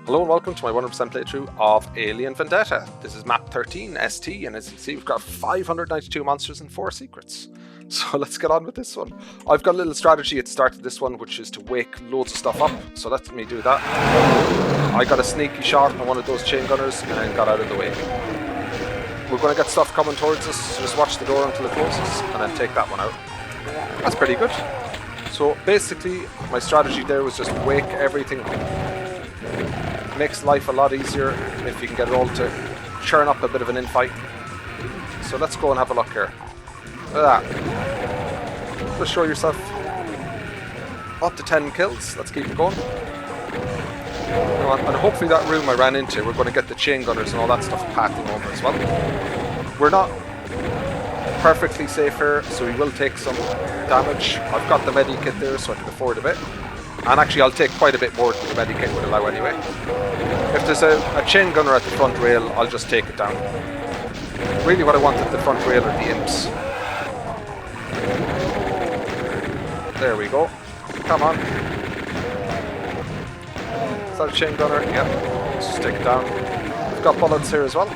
Hello and welcome to my 100% playthrough of Alien Vendetta. This is map 13 ST, and as you can see we've got 592 monsters and 4 secrets. So let's get on with this one. I've got a little strategy at the start of this one, which is to wake loads of stuff up, so let me do that. I got a sneaky shot on one of those chain gunners and then got out of the way. We're going to get stuff coming towards us, so just watch the door until it closes and then take that one out. That's pretty good. So basically my strategy there was just wake everything up. Makes life a lot easier if you can get it all to churn up a bit of an infight. So let's go and have a look here. Look at that. Just show yourself. Up to 10 kills. Let's keep it going. And hopefully that room I ran into, we're going to get the chain gunners and all that stuff packing over as well. We're not perfectly safe here, so we will take some damage. I've got the Midi kit there, so I can afford a bit. And actually I'll take quite a bit more than the Midi kit would allow anyway. If there's a chain gunner at the front rail, I'll just take it down. Really what I want at the front rail are the imps. There we go. Come on. Is that a chain gunner? Yeah. Let's just take it down. We've got bullets here as well.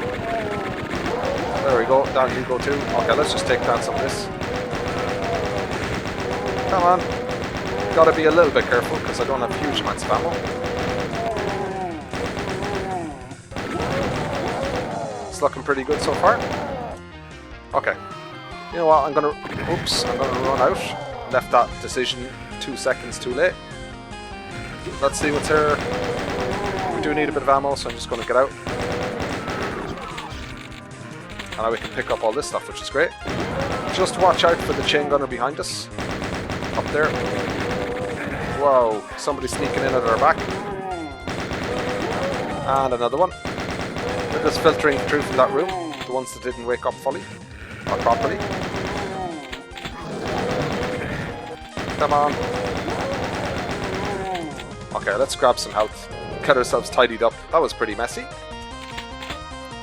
There we go. Down you go too. Okay, let's just take down some of this. Come on. Gotta be a little bit careful because I don't have huge amounts of ammo. It's looking pretty good so far. Okay. You know what? I'm gonna run out. Left that decision 2 seconds too late. Let's see what's here. We do need a bit of ammo, so I'm just gonna get out. And now we can pick up all this stuff, which is great. Just watch out for the chain gunner behind us. Up there. Whoa, somebody's sneaking in at our back. And another one. They're just filtering through from that room, the ones that didn't wake up fully, or properly. Come on. Okay, let's grab some health. Get ourselves tidied up. That was pretty messy.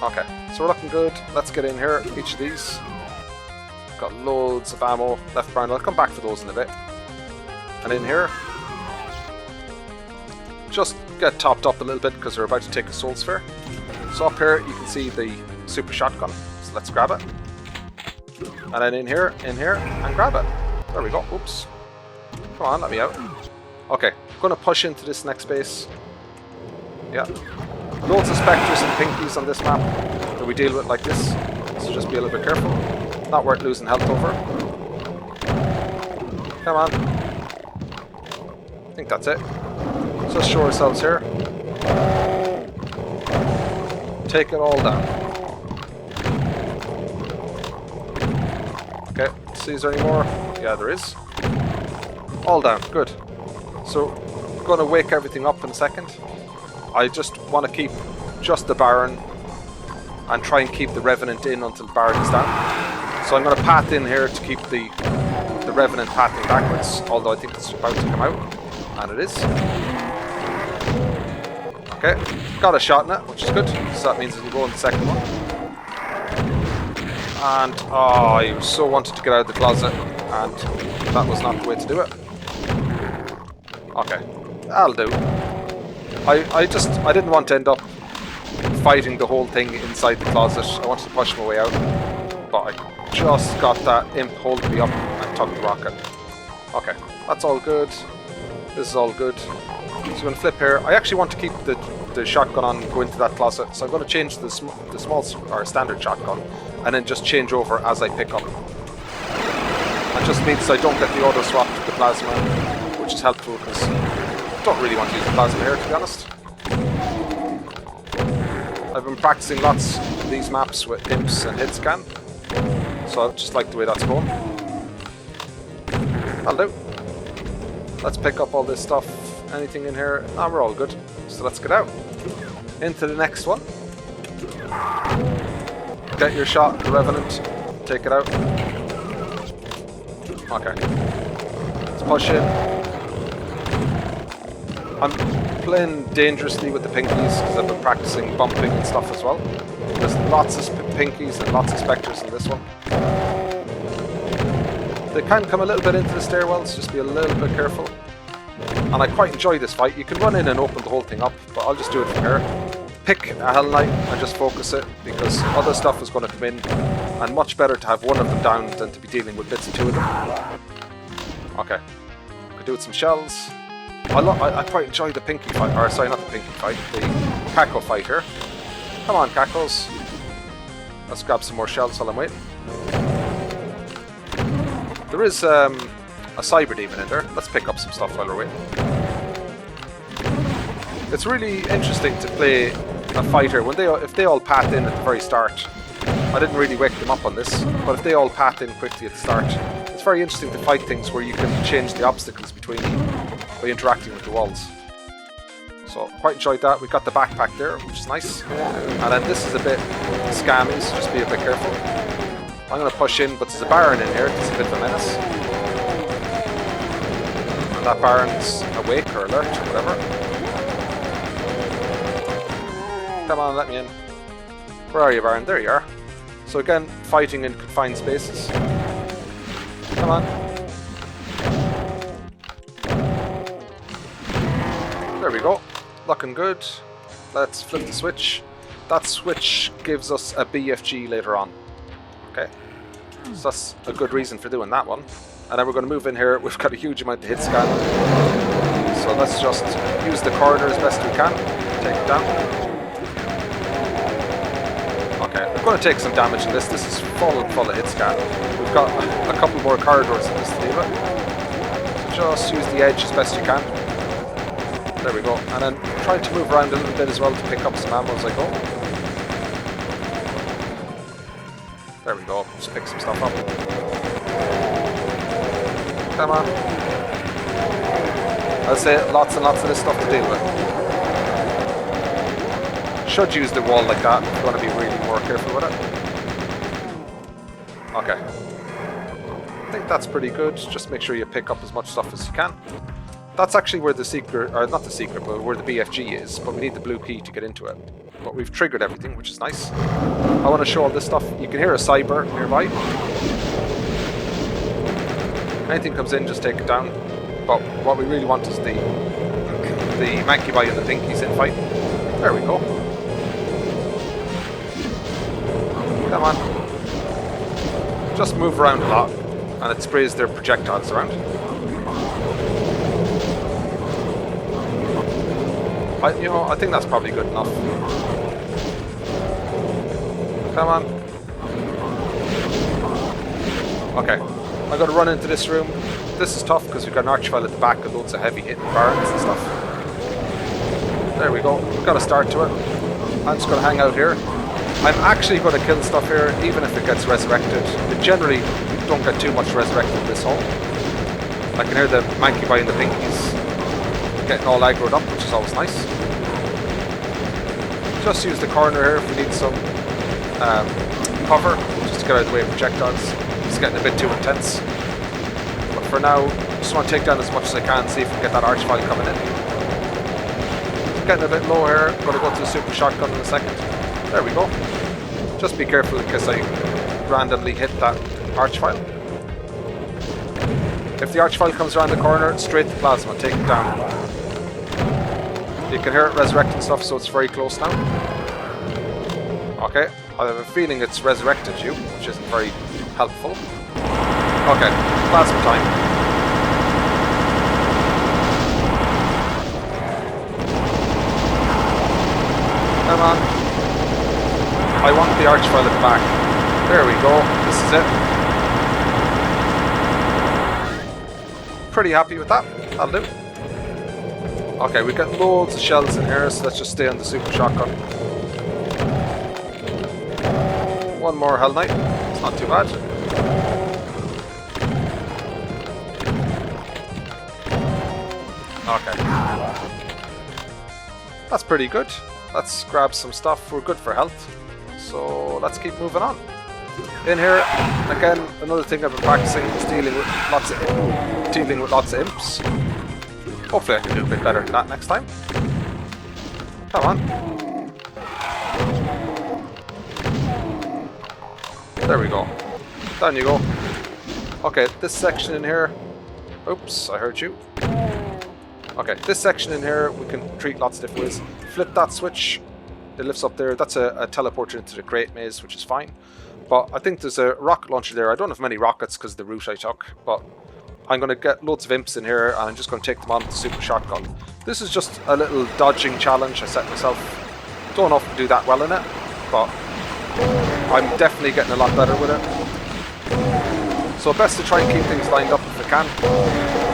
Okay, so we're looking good. Let's get in here, each of these. Got loads of ammo left behind. I'll come back for those in a bit. And in here, just get topped up a little bit because we're about to take a soul sphere. So up here you can see the super shotgun. So let's grab it. And then in here, and grab it. There we go. Oops. Come on, let me out. Okay, I'm going to push into this next base. Yeah. Loads of spectres and pinkies on this map that we deal with like this. So just be a little bit careful. Not worth losing health over. Come on. I think that's it. Just show ourselves here. Take it all down. Okay, see, is there any more? Yeah, there is. All down, good. So, I'm going to wake everything up in a second. I just want to keep just the Baron and try and keep the Revenant in until the Baron is down. So I'm going to path in here to keep the Revenant pathing backwards, although I think it's about to come out. And it is. Okay, got a shot in it, which is good. So that means it'll go in the second one. And, oh, I so wanted to get out of the closet, and that was not the way to do it. Okay, that'll do. I didn't want to end up fighting the whole thing inside the closet. I wanted to push my way out. But I just got that imp holding me up and took the rocket. Okay, that's all good. This is all good. So I'm going to flip here. I actually want to keep the shotgun on and go into that closet. So I'm going to change the small or standard shotgun and then just change over as I pick up. That just means I don't get the auto swap to the plasma, which is helpful because I don't really want to use the plasma here, to be honest. I've been practicing lots of these maps with imps and hit scan. So I just like the way that's going. That'll do. Let's pick up all this stuff. Anything in here? Ah, we're all good. So let's get out. Into the next one. Get your shot, the Revenant. Take it out. Okay. Let's push in. I'm playing dangerously with the pinkies because I've been practicing bumping and stuff as well. There's lots of pinkies and lots of spectres in this one. They can come a little bit into the stairwells, just be a little bit careful. And I quite enjoy this fight. You can run in and open the whole thing up, but I'll just do it from here. Pick a Hell Knight and just focus it, because other stuff is going to come in, and much better to have one of them down than to be dealing with bits of two of them. Okay. Could do with some shells. I quite enjoy the Pinky fight, or sorry, not the Pinky fight, the Cackle fight here. Come on, Cackles. Let's grab some more shells while I'm waiting. There is a Cyber Demon in there. Let's pick up some stuff while we're waiting. It's really interesting to play a fighter when if they all pat in at the very start. I didn't really wake them up on this, but if they all pat in quickly at the start, it's very interesting to fight things where you can change the obstacles between them by interacting with the walls. So quite enjoyed that. We got the backpack there, which is nice. And then this is a bit scammy, so just be a bit careful. I'm going to push in, but there's a Baron in here. It's a bit of a menace. And that Baron's awake or alert or whatever. Come on, let me in. Where are you, Baron? There you are. So again, fighting in confined spaces. Come on. There we go. Looking good. Let's flip the switch. That switch gives us a BFG later on. Okay. So that's a good reason for doing that one. And then we're going to move in here. We've got a huge amount of hit scan. So let's just use the corridor as best we can. Take it down. Okay, we're going to take some damage in this. This is full of hit scan. We've got a couple more corridors in this to deal with. So just use the edge as best you can. There we go. And then try to move around a little bit as well to pick up some ammo as I go. There we go. Just pick some stuff up. Come on. I'll say lots and lots of this stuff to deal with. Should use the wall like that if you want to be really more careful with it. Okay. I think that's pretty good. Just make sure you pick up as much stuff as you can. That's actually where the secret, or not the secret, but where the BFG is, but we need the blue key to get into it. But we've triggered everything, which is nice. I want to show all this stuff. You can hear a Cyber nearby. Anything comes in, just take it down. But what we really want is the Mankibai and the Pinkies in fight. There we go. Come on. Just move around a lot, and it sprays their projectiles around. I think that's probably good enough. Come on. Okay, I'm going to run into this room. This is tough because we've got an archvile at the back with loads of heavy hitting barons and stuff. There we go. We've got a start to it. I'm just going to hang out here. I'm actually going to kill stuff here, even if it gets resurrected. But generally, we don't get too much resurrected in this hole. I can hear the Mankibai and the Pinkies getting all aggroed up, which is always nice. Just use the corner here if we need some cover, just to get out of the way of projectiles. It's getting a bit too intense. But for now, just want to take down as much as I can, see if we can get that archvile coming in. Getting a bit low here. I'm going to go to the super shotgun in a second. There we go. Just be careful in case I randomly hit that archvile. If the archvile comes around the corner, straight to plasma, take it down. You can hear it resurrecting stuff, so it's very close now. Okay, I have a feeling it's resurrected you, which isn't very helpful. Okay, plasma time. Come on. I want the archvile at the back. There we go. This is it. Pretty happy with that. That'll do. Okay, we've got loads of shells in here, so let's just stay on the super shotgun. One more Hell Knight. It's not too bad. Okay. That's pretty good. Let's grab some stuff. We're good for health. So let's keep moving on. In here, again, another thing I've been practicing is dealing with lots of imps. Hopefully I can do a bit better than that next time. Come on. There we go. Down you go. Okay, this section in here. Oops, I heard you. Okay, this section in here we can treat lots of different ways. Flip that switch, it lifts up there. That's a teleporter into the crate maze, which is fine. But I think there's a rocket launcher there. I don't have many rockets because of the route I took, but I'm going to get loads of imps in here and I'm just going to take them on with the super shotgun. This is just a little dodging challenge I set myself. Don't often do that well in it, but I'm definitely getting a lot better with it. So best to try and keep things lined up if I can.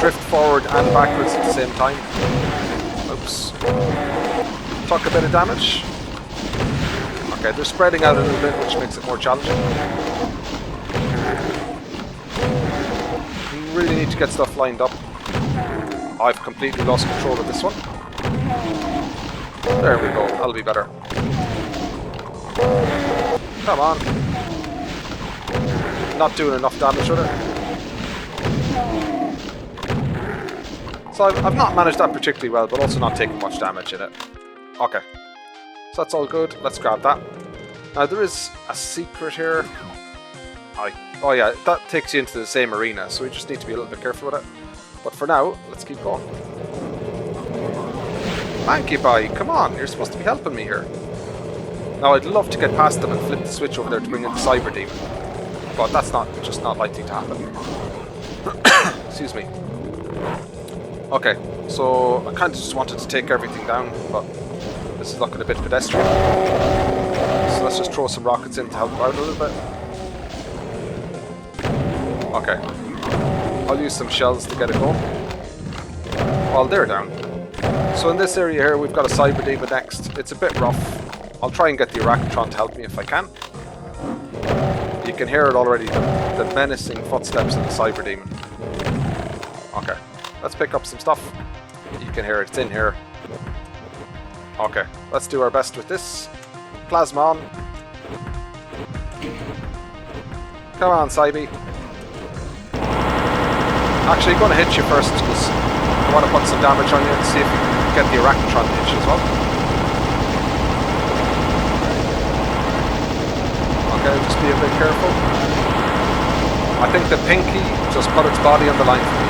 Drift forward and backwards at the same time. Oops. Took a bit of damage. Okay, they're spreading out a little bit, which makes it more challenging. You really need to get stuff lined up. I've completely lost control of this one. There we go, that'll be better. Come on. Not doing enough damage with it. So I've not managed that particularly well, but also not taking much damage in it. Okay. So that's all good. Let's grab that. Now there is a secret here. Oh yeah, that takes you into the same arena, so we just need to be a little bit careful with it. But for now, let's keep going. Thank you, boy. Come on, you're supposed to be helping me here. Now I'd love to get past them and flip the switch over there to bring in the Cyber Demon. But that's just not likely to happen. Excuse me. Okay, so I kind of just wanted to take everything down, but this is looking a bit pedestrian. So let's just throw some rockets in to help out a little bit. Okay. I'll use some shells to get it going. While they're down. So in this area here, we've got a Cyber Demon next. It's a bit rough. I'll try and get the Arachnotron to help me if I can. You can hear it already, the menacing footsteps of the Cyber Demon. Okay. Let's pick up some stuff. You can hear it. It's in here. Okay. Let's do our best with this. Plasma on. Come on, Cyber. Actually, I'm going to hit you first because I want to put some damage on you and see if we can get the Arachnotron to hit you as well. Okay, just be a bit careful. I think the Pinky just put its body on the line for me.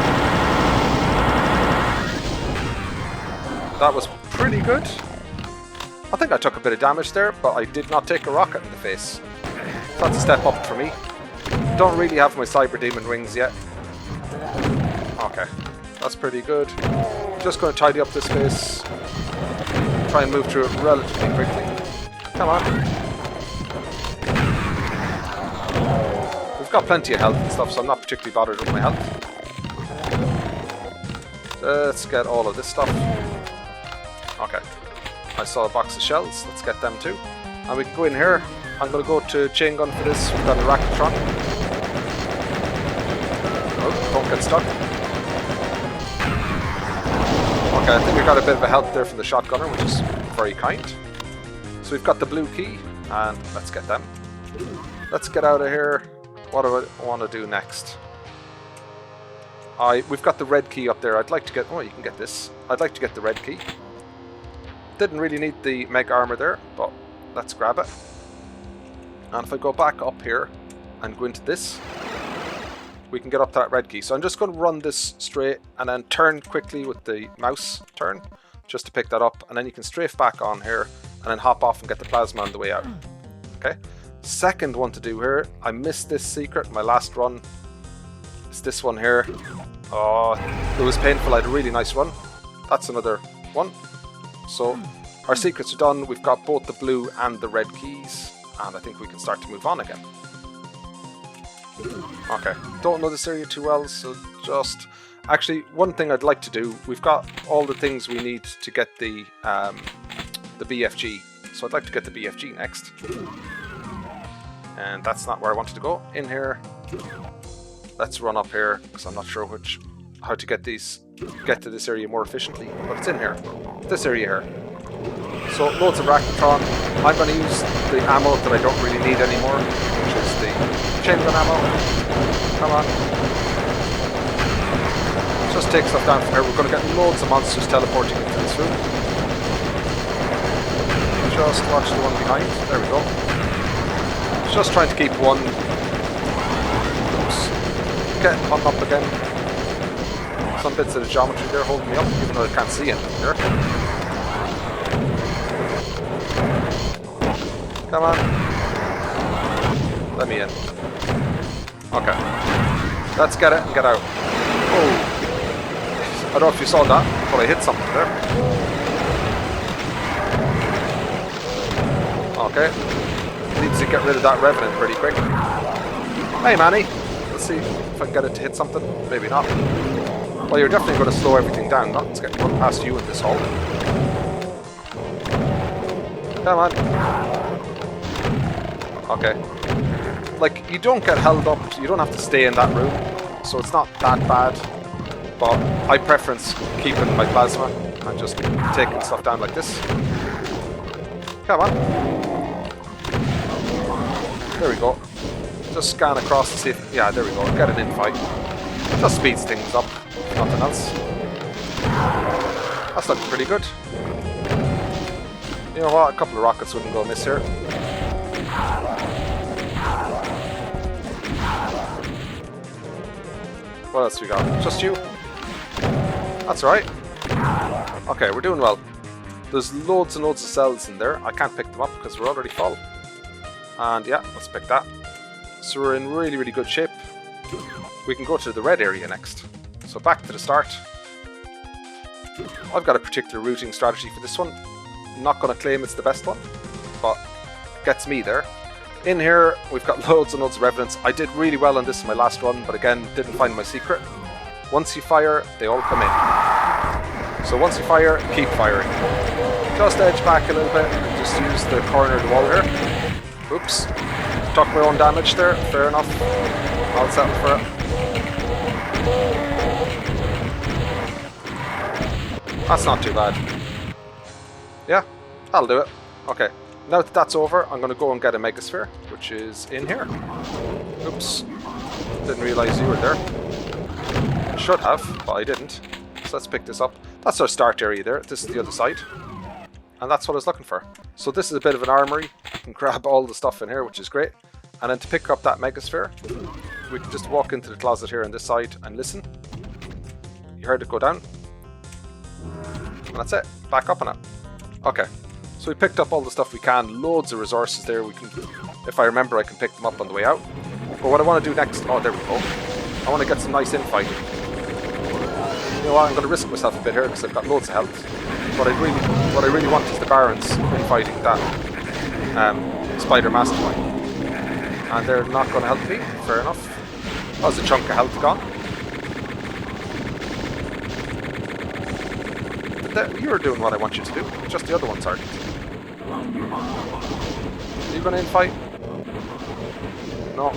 That was pretty good. I think I took a bit of damage there, but I did not take a rocket in the face. So that's a step up for me. Don't really have my Cyber Demon wings yet. Okay, that's pretty good. Just going to tidy up this space. Try and move through it relatively quickly. Come on. We've got plenty of health and stuff, so I'm not particularly bothered with my health. Let's get all of this stuff. Okay. I saw a box of shells. Let's get them too. And we can go in here. I'm going to go to chain gun for this. We've got a Arachnotron. Oh, don't get stuck. Okay, I think we got a bit of a help there from the shotgunner, which is very kind. So we've got the blue key, and let's get them. Let's get out of here. What do I want to do next? We've got the red key up there. I'd like to get... Oh, you can get this. I'd like to get the red key. Didn't really need the mega armor there, but let's grab it. And if I go back up here and go into this, we can get up that red key. So I'm just going to run this straight and then turn quickly with the mouse turn just to pick that up, and then you can strafe back on here and then hop off and get the plasma on the way out. Okay. Second one to do here, I missed this secret in my last run. It's this one here. Oh, it was painful. I had a really nice run. That's another one. So our secrets are done. We've got both the blue and the red keys, and I think we can start to move on again. Okay, don't know this area too well, so just... Actually, one thing I'd like to do, we've got all the things we need to get the BFG, so I'd like to get the BFG next. And that's not where I wanted to go. In here, let's run up here, because I'm not sure how to get to this area more efficiently, but it's in here, this area here. So loads of Arachnotron. I'm going to use the ammo that I don't really need anymore, which is the chain gun ammo. Come on. Just take stuff down from here. We're going to get loads of monsters teleporting into this room. Just watch the one behind. There we go. Just trying to keep one. Oops. Get on up again. Some bits of the geometry there holding me up, even though I can't see anything here. Come on. Let me in. Okay. Let's get it and get out. Oh. I don't know if you saw that, but I hit something there. Okay. Needs to get rid of that Revenant pretty quick. Hey, Manny. Let's see if I can get it to hit something. Maybe not. Well, you're definitely going to slow everything down. Nothing's getting put past you in this hole. Come on. Okay. Like, you don't get held up. You don't have to stay in that room. So it's not that bad. But I preference keeping my plasma and just taking stuff down like this. Come on. There we go. Just scan across and see if... Yeah, there we go. Get an in-fight. Just speeds things up. Nothing else. That's looking pretty good. You know what? A couple of rockets wouldn't go miss here. What else we got? Just you? That's right. Okay, we're doing well. There's loads and loads of cells in there. I can't pick them up because we're already full. And yeah, let's pick that. So we're in really, really good shape. We can go to the red area next. So back to the start. I've got a particular routing strategy for this one. I'm not going to claim it's the best one, but gets me there. In here, we've got loads and loads of Revenants. I did really well on this in my last run, but again, didn't find my secret. Once you fire, they all come in. So once you fire, keep firing. Just edge back a little bit and just use the corner of the wall here. Oops. Took my own damage there. Fair enough. I'll settle for it. That's not too bad. Yeah, that'll do it. Okay. Now that that's over, I'm going to go and get a Megasphere, which is in here. Oops. Didn't realise you were there. Should have, but I didn't. So let's pick this up. That's our start area there. This is the other side. And that's what I was looking for. So this is a bit of an armory. You can grab all the stuff in here, which is great. And then to pick up that Megasphere, we can just walk into the closet here on this side and listen. You heard it go down. And that's it. Back up on it. Okay. So we picked up all the stuff we can. Loads of resources there. We can, if I remember, I can pick them up on the way out. But what I want to do next... Oh, there we go. I want to get some nice infighting. You know what? I'm going to risk myself a bit here because I've got loads of health. What I really want is the Barons infighting that Spider Mastermind. And they're not going to help me. Fair enough. That was a chunk of health gone. You're doing what I want you to do. Just the other ones aren't. Are you going to infight? No.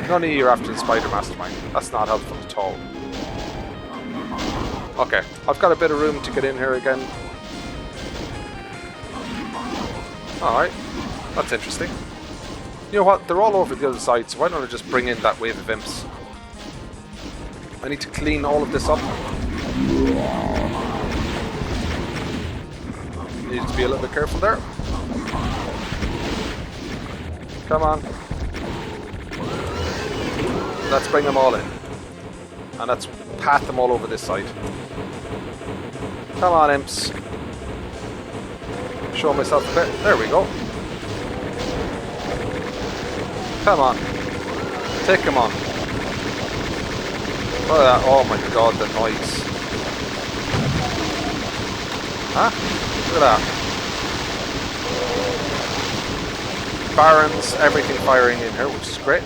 None of you are after the Spider Mastermind. That's not helpful at all. Okay, I've got a bit of room to get in here again. Alright, that's interesting. You know what, they're all over the other side, so why don't I just bring in that wave of imps? I need to clean all of this up. Need to be a little bit careful there. Come on. Let's bring them all in. And let's pat them all over this side. Come on, imps. Show myself a bit. There we go. Come on. Take him on. Look at that. Oh my god, the noise. Huh? Look at that. Barons, everything firing in here, which is great.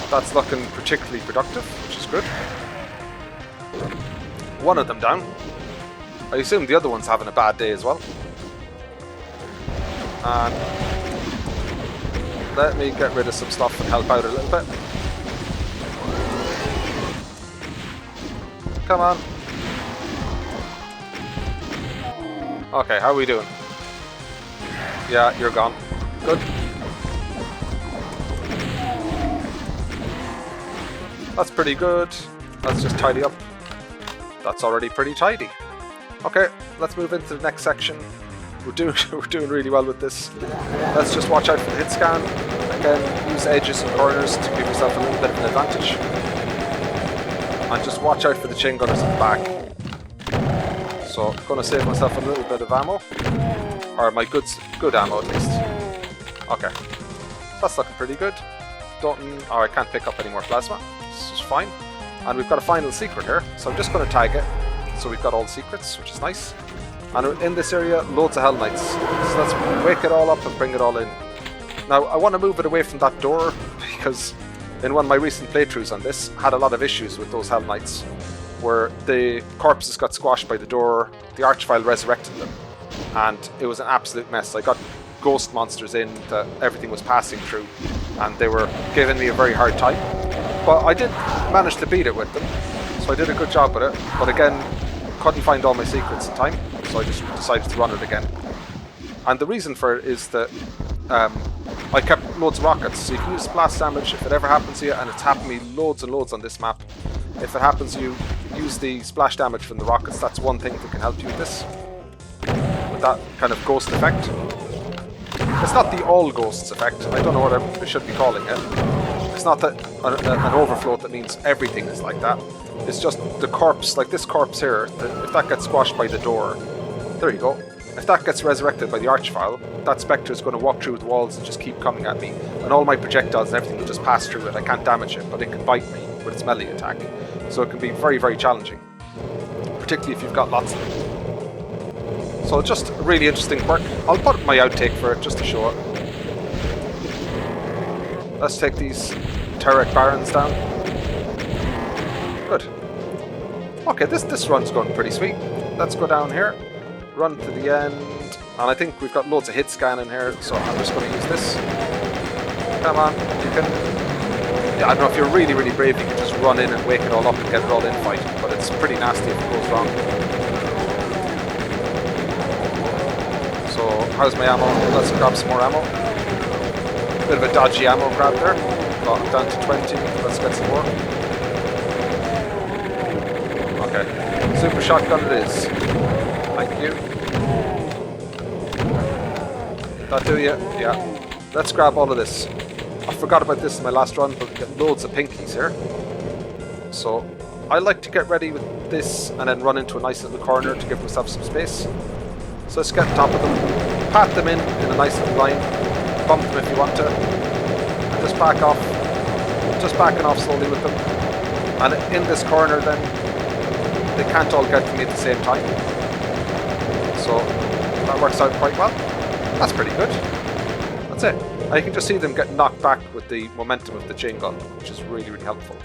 That's looking particularly productive, which is good. One of them down. I assume the other one's having a bad day as well. And let me get rid of some stuff and help out a little bit. Come on. Okay, how are we doing? Yeah, you're gone. Good. That's pretty good. Let's just tidy up. That's already pretty tidy. Okay, let's move into the next section. We're doing really well with this. Let's just watch out for the hit scan. Again, use edges and corners to give yourself a little bit of an advantage. and just watch out for the chain gunners at the back. So I'm going to save myself a little bit of ammo, or my good ammo at least. Okay, that's looking pretty good. Oh, I can't pick up any more plasma. This is fine. And we've got a final secret here, so I'm just going to tag it. So we've got all the secrets, which is nice. And in this area, loads of Hell Knights. So let's wake it all up and bring it all in. Now, I want to move it away from that door, because in one of my recent playthroughs on this, I had a lot of issues with those Hell Knights, where the corpses got squashed by the door, the Archvile resurrected them, and it was an absolute mess. I got ghost monsters in that everything was passing through, and they were giving me a very hard time. But I did manage to beat it with them, so I did a good job with it. But again, couldn't find all my secrets in time, so I just decided to run it again. And the reason for it is that I kept loads of rockets, so you can use splash damage if it ever happens to you, and it's happened to me loads and loads on this map. If it happens to you, use the splash damage from the rockets. That's one thing that can help you with this, with that kind of ghost effect. It's not the all ghosts effect, I don't know what I should be calling it. It's not that an overflow that means everything is like that. It's just the corpse, like this corpse here, if that gets squashed by the door, there you go. If that gets resurrected by the Archvile, that Spectre is going to walk through the walls and just keep coming at me. And all my projectiles and everything will just pass through it. I can't damage it, but it can bite me with its melee attack. So it can be very, very challenging. Particularly if you've got lots of them. So just a really interesting quirk. I'll put my outtake for it just to show it. Let's take these Terek Barons down. Good. Okay, this run's going pretty sweet. Let's go down here. Run to the end, and I think we've got loads of hit scan in here, so I'm just going to use this. Come on, you can... Yeah, I don't know, if you're really, really brave, you can just run in and wake it all up and get it all in fight, but it's pretty nasty if it goes wrong. So, how's my ammo? Let's grab some more ammo. Bit of a dodgy ammo grab there. Got it down to 20, let's get some more. Okay, super shotgun it is. Thank you. That do you? Yeah. Let's grab all of this. I forgot about this in my last run, but we get loads of pinkies here. So I like to get ready with this and then run into a nice little corner to give myself some space. So let's get on top of them, pat them in a nice little line, bump them if you want to, and just back off. Just backing off slowly with them. And in this corner then, they can't all get to me at the same time. So that works out quite well. That's pretty good. That's it. And you can just see them get knocked back with the momentum of the chain gun, which is really, really helpful.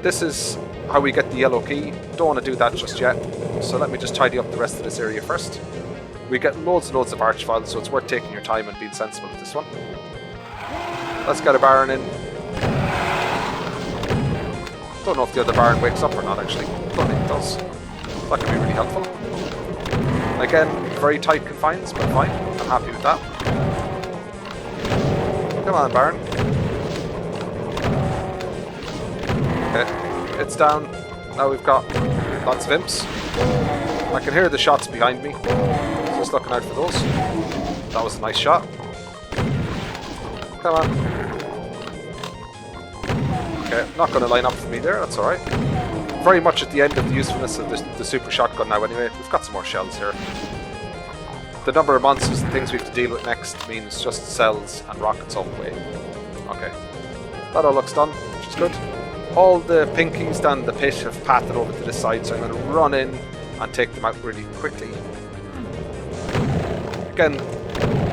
This is how we get the yellow key. Don't want to do that just yet. So let me just tidy up the rest of this area first. We get loads and loads of Archviles, so it's worth taking your time and being sensible with this one. Let's get a Baron in. Don't know if the other Baron wakes up or not, actually. Don't think it does. That can be really helpful. Again, very tight confines, but fine. I'm happy with that. Come on, Baron. Okay, it's down. Now we've got lots of imps. I can hear the shots behind me, so just looking out for those. That was a nice shot. Come on. Okay, not going to line up for me there, that's alright. Very much at the end of the usefulness of the super shotgun now anyway. We've got some more shells here. The number of monsters and things we have to deal with next means just cells and rockets all the way. Okay. That all looks done, which is good. All the pinkies down the pit have pathed over to this side, so I'm going to run in and take them out really quickly. Again,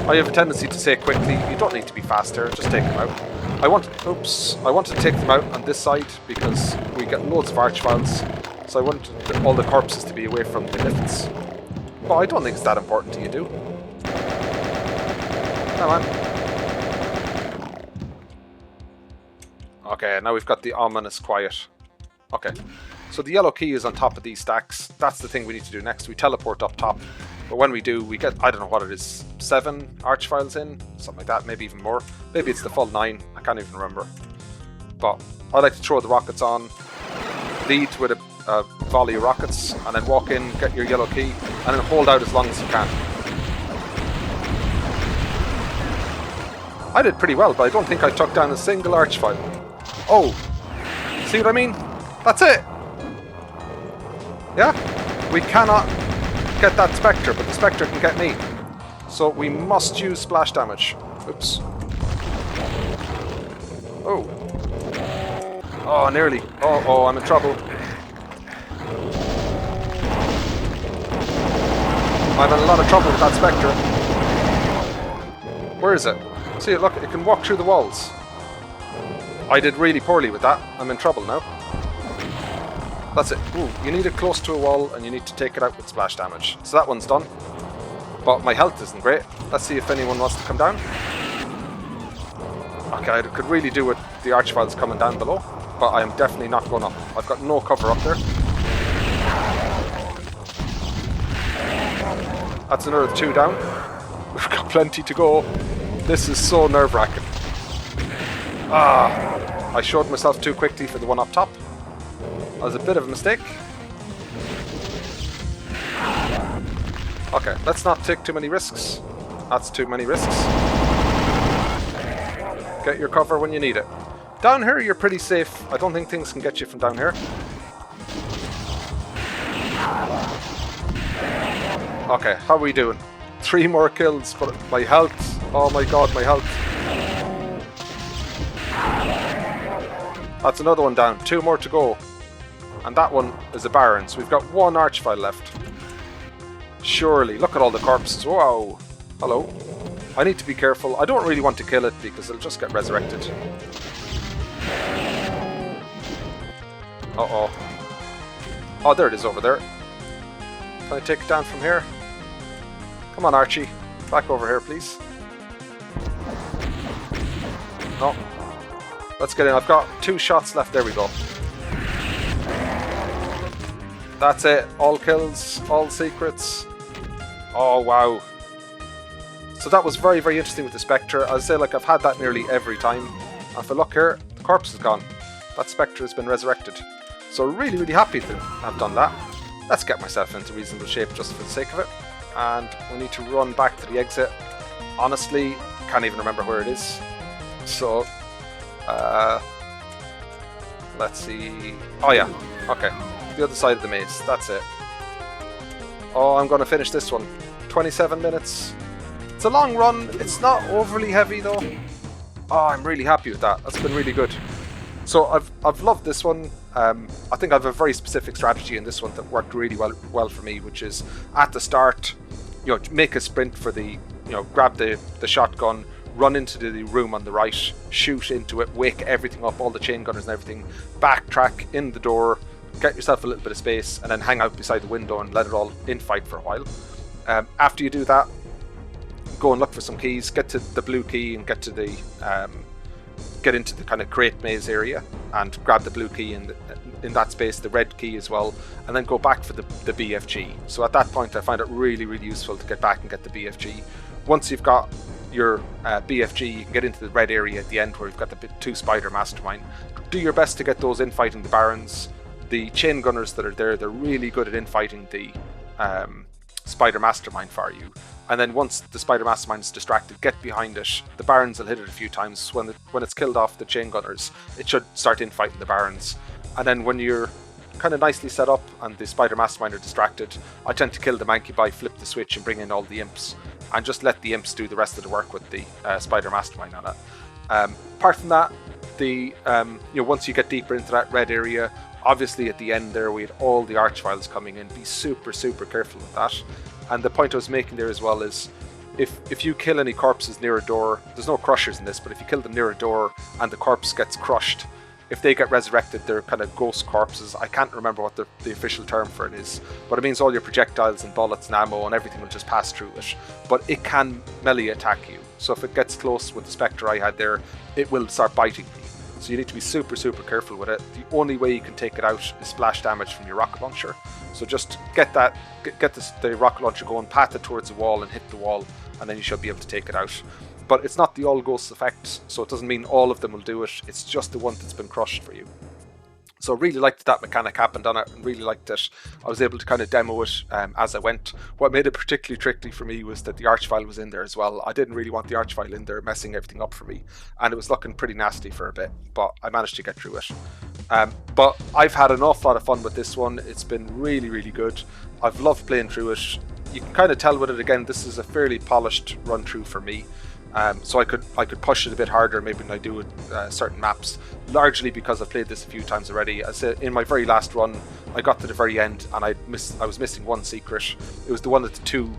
I have a tendency to say quickly, you don't need to be fast here, just take them out. I want to take them out on this side because we get loads of Archviles, so I want all the corpses to be away from the lifts. But I don't think it's that important to you, do? Come on. Okay, now we've got the ominous quiet. Okay, so the yellow key is on top of these stacks. That's the thing we need to do next. We teleport up top. But when we do, we get, I don't know what it is, 7 Archviles in? Something like that, maybe even more. Maybe it's the full 9, I can't even remember. But I like to throw the rockets on, lead with a volley of rockets, and then walk in, get your yellow key, and then hold out as long as you can. I did pretty well, but I don't think I took down a single Archvile. Oh, see what I mean? That's it! Yeah, we cannot get that Spectre, but the Spectre can get me. So we must use splash damage. Oops. Oh. Oh, nearly. Oh, I'm in trouble. I'm in a lot of trouble with that Spectre. Where is it? See it, look, it can walk through the walls. I did really poorly with that. I'm in trouble now. That's it. Ooh, you need it close to a wall and you need to take it out with splash damage. So that one's done. But my health isn't great. Let's see if anyone wants to come down. Okay, I could really do with the Archviles coming down below, but I am definitely not going up. I've got no cover up there. That's another 2 down. We've got plenty to go. This is so nerve-wracking. I showed myself too quickly for the one up top. That was a bit of a mistake. Okay, let's not take too many risks. That's too many risks. Get your cover when you need it. Down here, you're pretty safe. I don't think things can get you from down here. Okay, how are we doing? 3 more kills, but my health. Oh my god, my health. That's another one down. 2 more to go. And that one is a Baron, so we've got 1 Archvile left. Surely. Look at all the corpses. Wow. Hello. I need to be careful. I don't really want to kill it because it'll just get resurrected. Uh-oh. Oh, there it is over there. Can I take it down from here? Come on, Archie. Back over here, please. No. Let's get in. I've got 2 shots left. There we go. That's it. All kills, all secrets. Oh, wow. So that was very, very interesting with the Spectre. I'd say, like, I've had that nearly every time. And if I look here, the corpse is gone. That Spectre has been resurrected. So really, really happy to have done that. Let's get myself into reasonable shape just for the sake of it. And we need to run back to the exit. Honestly, can't even remember where it is. So, let's see. Oh yeah, okay. The other side of the maze, that's it. Oh, I'm going to finish this one. 27 minutes. It's a long run. It's not overly heavy though. Oh, I'm really happy with that. That's been really good. So I've loved this one. I think I have a very specific strategy in this one that worked really well for me, which is at the start, make a sprint for the, grab the shotgun, run into the room on the right, shoot into it, wake everything up, all the chain gunners and everything, backtrack in the door, get yourself a little bit of space, and then hang out beside the window and let it all infight for a while. After you do that, go and look for some keys, get to the blue key and get to the get into the kind of crate maze area and grab the blue key in that space, the red key as well, and then go back for the BFG. So at that point I find it really, really useful to get back and get the BFG. Once you've got your BFG, you can get into the red area at the end where you've got the 2 Spider Mastermind. Do your best to get those infighting the Barons. The chain gunners that are there, they're really good at infighting the Spider Mastermind for you. And then once the Spider Mastermind is distracted, get behind it. The Barons will hit it a few times. When it's killed off the chain gunners, it should start infighting the Barons. And then when you're kind of nicely set up and the Spider Mastermind are distracted, I tend to kill the Mancubi, flip the switch and bring in all the imps. And just let the imps do the rest of the work with the Spider Mastermind on it. Apart from that, once you get deeper into that red area, obviously at the end there we had all the Archviles coming in. Be super, super careful with that. And the point I was making there as well is, if you kill any corpses near a door, there's no crushers in this, but if you kill them near a door and the corpse gets crushed, if they get resurrected, they're kind of ghost corpses. I can't remember what the official term for it is, but it means all your projectiles and bullets and ammo and everything will just pass through it. But it can melee attack you. So if it gets close with the Spectre I had there, it will start biting me. So you need to be super, super careful with it. The only way you can take it out is splash damage from your rocket launcher. So just get the rocket launcher going, pat it towards the wall and hit the wall, and then you should be able to take it out. But it's not the all ghosts effect, so it doesn't mean all of them will do it. It's just the one that's been crushed for you. So really liked that mechanic happened on it, and really liked that I was able to kind of demo it as I went. What made it particularly tricky for me was that the arch file was in there as well. I didn't really want the arch file in there messing everything up for me, and it was looking pretty nasty for a bit, but I managed to get through it. But I've had an awful lot of fun with this one. It's been really, really good. I've loved playing through it. You can kind of tell with it again, this is a fairly polished run through for me. So I could push it a bit harder maybe when I do certain maps, largely because I've played this a few times already. As in my very last run, I got to the very end and I was missing one secret. It was the one with the 2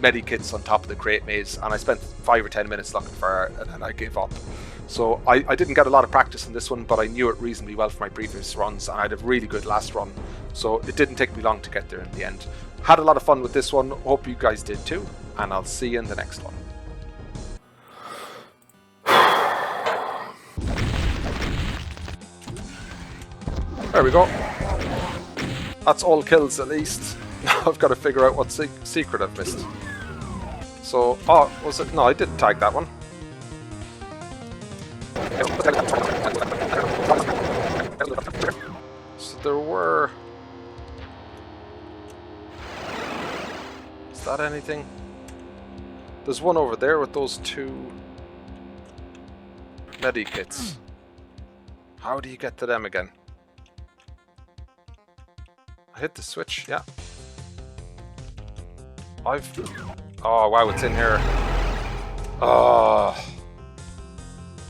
Medi kits on top of the crate maze, and I spent 5 or 10 minutes looking for it, and then I gave up. So I didn't get a lot of practice in this one, but I knew it reasonably well for my previous runs, and I had a really good last run. So it didn't take me long to get there in the end. Had a lot of fun with this one. Hope you guys did too, and I'll see you in the next one. There we go. That's all kills at least. Now I've got to figure out what secret I've missed. So, oh, was it? No, I didn't tag that one. So there were... Is that anything? There's one over there with those 2 Medi kits. How do you get to them again? I hit the switch, yeah. Oh wow, it's in here. Oh.